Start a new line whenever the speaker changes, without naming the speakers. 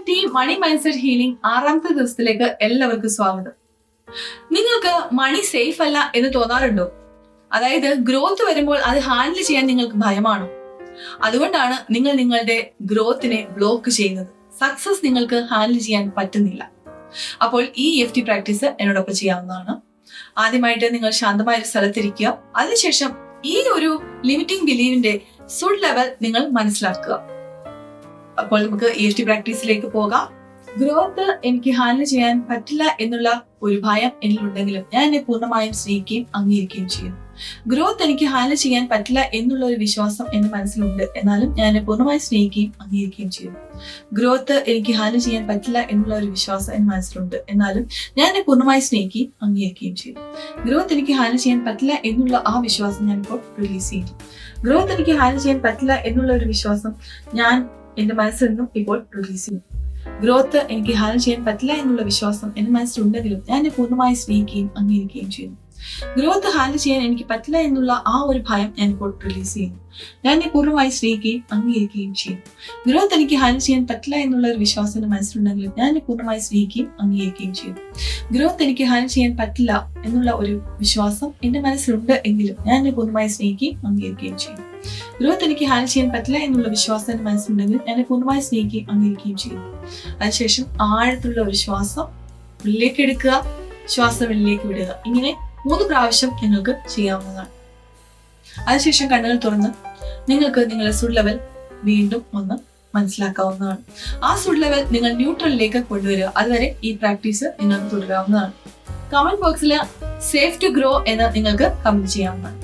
EFT മണി mindset healing 6ാമത്തെ ദിവസത്തിലേക്ക് എല്ലാവർക്കും സ്വാഗതം. നിങ്ങൾക്ക് മണി സേഫ് അല്ല എന്ന് തോന്നാറുണ്ടോ? അതായത് ഗ്രോത്ത് വരുമ്പോൾ അത് ഹാൻഡിൽ ചെയ്യാൻ നിങ്ങൾക്ക് ഭയമാണോ? അതുകൊണ്ടാണ് നിങ്ങൾ നിങ്ങളുടെ ഗ്രോത്തിനെ ബ്ലോക്ക് ചെയ്യുന്നത്. സക്സസ് നിങ്ങൾക്ക് ഹാൻഡിൽ ചെയ്യാൻ പറ്റുന്നില്ല. അപ്പോൾ ഈ EFT പ്രാക്ടീസ് എന്നോടൊപ്പം ചെയ്യാവുന്നതാണ്. ആദ്യമായിട്ട് നിങ്ങൾ ശാന്തമായ ഒരു സ്ഥലത്തിരിക്കുക. അതിനുശേഷം ഈ ഒരു ലിമിറ്റിംഗ് ബിലീവിന്റെ സുഡ് ലെവൽ നിങ്ങൾ മനസ്സിലാക്കുക. അപ്പോൾ നമുക്ക് EFT പ്രാക്ടീസിലേക്ക് പോകാം. ഗ്രോത്ത് എനിക്ക് ഹാൻഡിൽ ചെയ്യാൻ പറ്റില്ല എന്നുള്ള ഒരു ഭയം എന്നിലുണ്ടെങ്കിലും ഞാൻ എന്നെ പൂർണ്ണമായും സ്നേഹിക്കുകയും അംഗീകരിക്കുകയും ചെയ്യുന്നു. ഗ്രോത്ത് എനിക്ക് ഹാൻഡിൽ ചെയ്യാൻ പറ്റില്ല എന്നുള്ള ഒരു വിശ്വാസം എന്റെ മനസ്സിലുണ്ട്, എന്നാലും ഞാൻ എന്നെ പൂർണ്ണമായും സ്നേഹിക്കുകയും അംഗീകരിക്കുകയും ചെയ്യുന്നു. ഗ്രോത്ത് എനിക്ക് ഹാൻഡിൽ ചെയ്യാൻ പറ്റില്ല എന്നുള്ള ഒരു വിശ്വാസം എന്റെ മനസ്സിലുണ്ട്, എന്നാലും ഞാൻ എന്നെ പൂർണ്ണമായി സ്നേഹിക്കുകയും അംഗീകരിക്കുകയും ചെയ്യുന്നു. ഗ്രോത്ത് എനിക്ക് ഹാൻഡിൽ ചെയ്യാൻ പറ്റില്ല എന്നുള്ള ആ വിശ്വാസം ഞാൻ ഇപ്പോൾ റിലീസ് ചെയ്യുന്നു. ഗ്രോത്ത് എനിക്ക് ഹാൻഡിൽ ചെയ്യാൻ പറ്റില്ല എന്നുള്ള ഒരു വിശ്വാസം ഞാൻ എന്റെ മനസ്സിൽ നിന്നും ഇപ്പോൾ റിലീസ് ചെയ്യുന്നു. ഗ്രോത്ത് എനിക്ക് ഹാൻഡിൽ ചെയ്യാൻ പറ്റില്ല എന്നുള്ള വിശ്വാസം എന്റെ മനസ്സിലുണ്ടെങ്കിലും ഞാൻ എന്നെ പൂർണ്ണമായി സ്നേഹിക്കുകയും അംഗീകരിക്കുകയും ചെയ്യുന്നു. ഗ്രോത്ത് ഹാൻഡിൽ ചെയ്യാൻ എനിക്ക് പറ്റില്ല എന്നുള്ള ആ ഒരു ഭയം ഞാൻ ഇപ്പോൾ റിലീസ് ചെയ്യുന്നു. ഞാൻ എന്നെ പൂർണ്ണമായി സ്നേഹിക്കുകയും അംഗീകരിക്കുകയും ചെയ്യുന്നു. ഗ്രോത്ത് എനിക്ക് ഹാൻഡിൽ ചെയ്യാൻ പറ്റില്ല എന്നുള്ള ഒരു വിശ്വാസം എന്റെ മനസ്സിലുണ്ടെങ്കിലും ഞാൻ എന്നെ പൂർണ്ണമായി സ്നേഹിക്കുകയും അംഗീകരിക്കുകയും ചെയ്യുന്നു. ഗ്രോത്ത് എനിക്ക് ഹാൻഡിൽ ചെയ്യാൻ പറ്റില്ല എന്നുള്ള ഒരു വിശ്വാസം എന്റെ മനസ്സിലുണ്ട് എങ്കിലും ഞാൻ എന്നെ പൂർണ്ണമായി സ്നേഹിക്കുകയും അംഗീകരിക്കുകയും ചെയ്യുന്നു. ഗ്രോത്ത് എനിക്ക് ഹാൻഡിൽ ചെയ്യാൻ പറ്റില്ല എന്നുള്ള വിശ്വാസം എന്റെ മനസ്സിലുണ്ടെങ്കിൽ ഞാൻ പൂർണ്ണമായി സ്നേഹിക്കുകയും അംഗീകരിക്കുകയും ചെയ്യുന്നു. അതിനുശേഷം ആഴത്തിലുള്ള ഒരു ശ്വാസം ഉള്ളിലേക്ക് എടുക്കുക, ശ്വാസം വെളിയിലേക്ക് വിടുക. ഇങ്ങനെ 3 പ്രാവശ്യം നിങ്ങൾക്ക് ചെയ്യാവുന്നതാണ്. അതിനുശേഷം കണ്ണുകൾ തുറന്ന് നിങ്ങൾക്ക് നിങ്ങളുടെ സുഡ് ലെവൽ വീണ്ടും ഒന്ന് മനസ്സിലാക്കാവുന്നതാണ്. ആ സുഡ് ലെവൽ നിങ്ങൾ ന്യൂട്രലിലേക്ക് കൊണ്ടുവരിക. അതുവരെ ഈ പ്രാക്ടീസ് നിങ്ങൾക്ക് തുടരാവുന്നതാണ്. കമന്റ് ബോക്സിൽ സേഫ് ടു ഗ്രോ എന്ന് നിങ്ങൾക്ക് കമന്റ് ചെയ്യാവുന്നതാണ്.